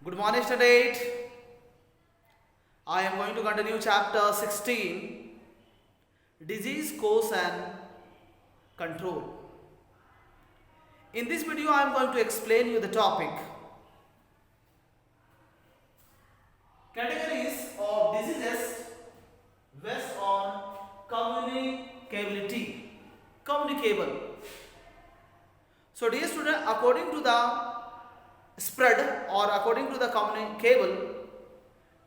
Good morning, student. I am going to continue chapter 16, disease cause and control. In this video, I am going to explain you the topic categories of diseases based on communicability. Communicable. So, dear student, according to the spread or according to the communicable,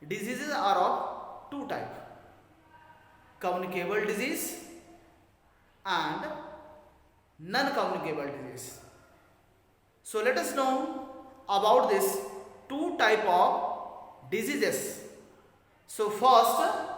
diseases are of two types: communicable disease and non-communicable disease. So let us know about this two type of diseases. So first,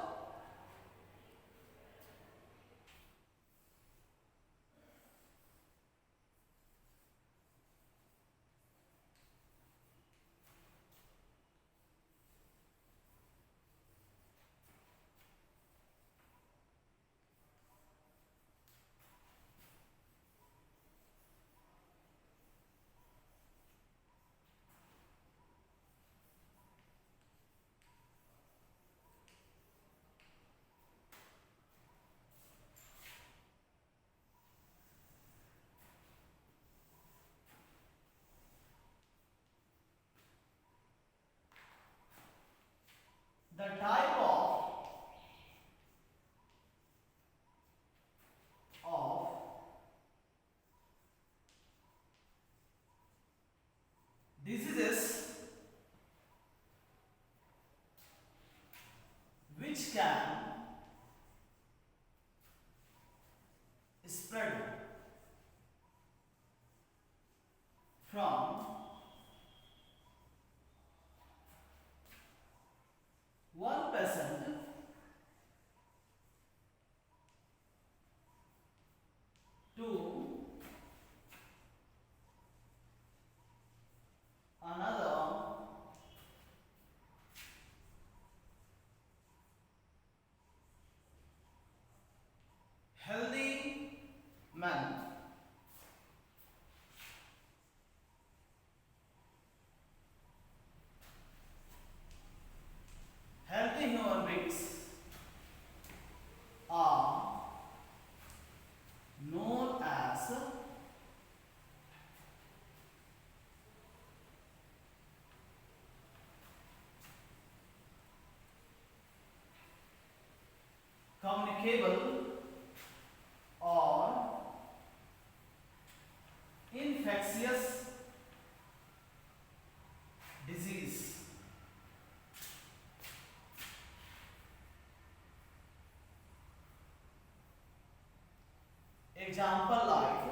the type of diseases which can spread from one patient to another healthy man. Healthy human beings are known as communicable or infectious disease. Example like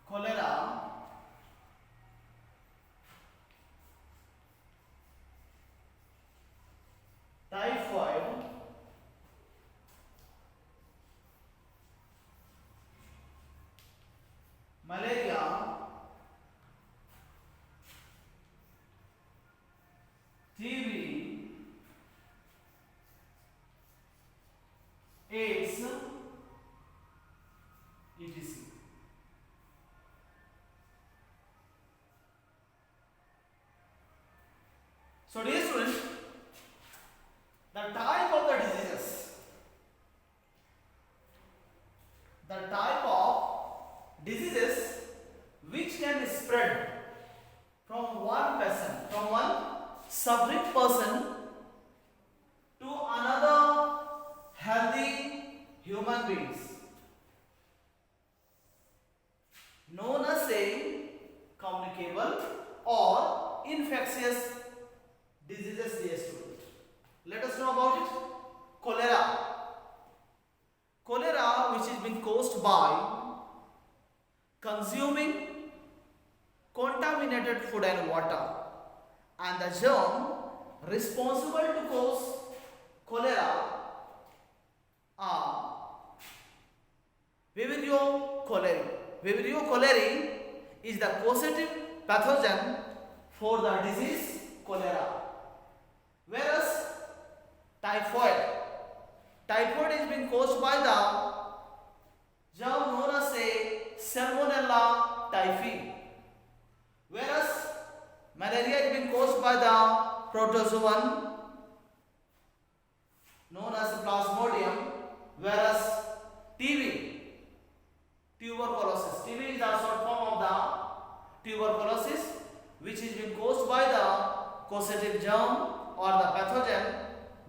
cholera, typhoid, malaria, TB, AIDS, etc. So, dear students, the type of the diseases, the type of diseases which can spread from one person, from one suffering person to another healthy human beings, known as a communicable or infectious diseases, dear student. Let us know about it. Cholera. Cholera, which is being caused by consuming contaminated food and water, and the germ responsible to cause cholera are Vibrio cholerae. Vibrio cholerae is the causative pathogen for the disease cholera. Whereas typhoid is being caused by the germ known as a Salmonella typhi. Whereas malaria is being caused by the protozoan known as Plasmodium, whereas TB, tuberculosis. TB is the short form of the tuberculosis, which is being caused by the causative germ or the pathogen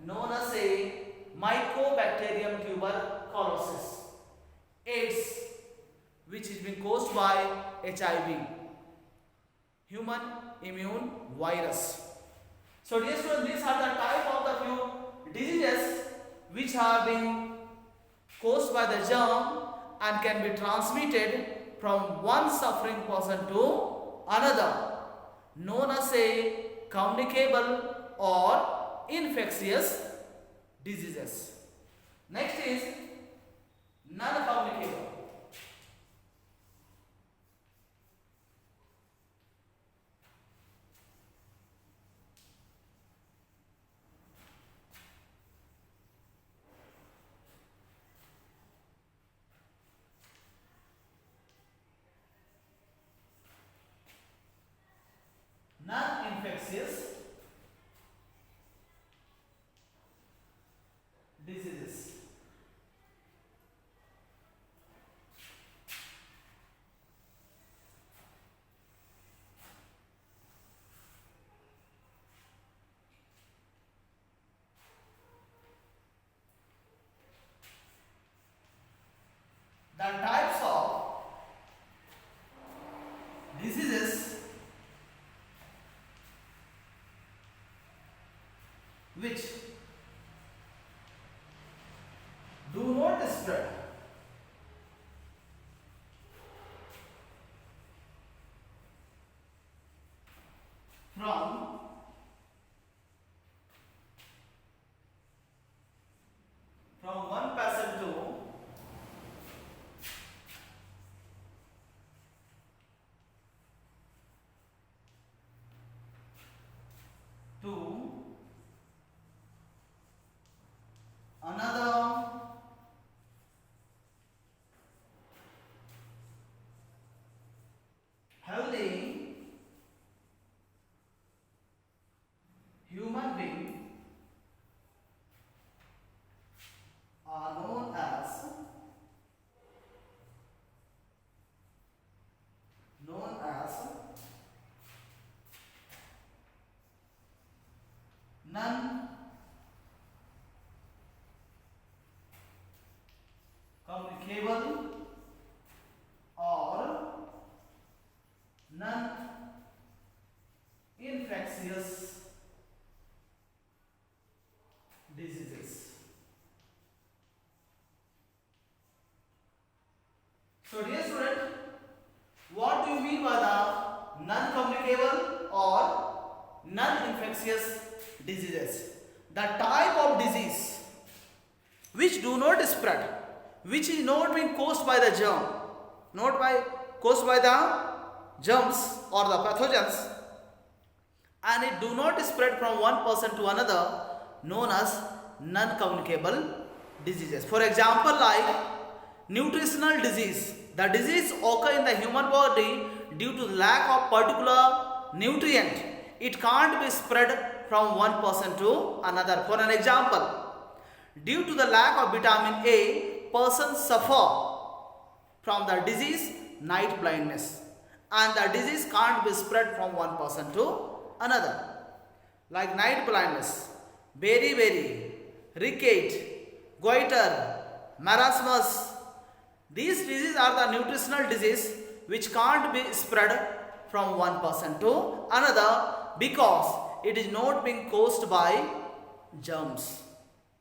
known as a Mycobacterium tuberculosis. AIDS, which is being caused by HIV, human immune virus. So dear students, these are the type of the few diseases which are being caused by the germ and can be transmitted from one suffering person to another, known as a communicable or infectious diseases. Next is non-communicable. Non-infectious diseases. The types of diseases which do not spread from one person to another healthy human being are known as non-communicable or non-infectious diseases. So dear student, what do you mean by the non-communicable or non-infectious diseases? The type of disease which do not spread, which is not being caused by the germ, caused by the germs or the pathogens, and it do not spread from one person to another, known as non-communicable diseases. For example, like nutritional disease. The disease occur in the human body due to the lack of particular nutrient. It can't be spread from one person to another. For an example, due to the lack of vitamin A, persons suffer from the disease night blindness, and the disease can't be spread from one person to another. Like night blindness, beriberi, ricket, goiter, marasmus. These diseases are the nutritional disease which can't be spread from one person to another because it is not being caused by germs,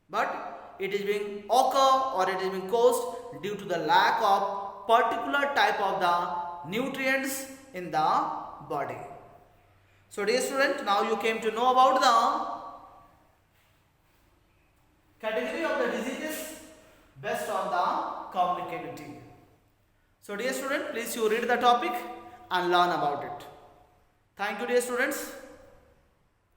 but it is being occur or it is being caused due to the lack of particular type of the nutrients in the body. So dear student, now you came to know about the category of the diseases based on the communicability. So dear student, please you read the topic and learn about it. Thank you dear students.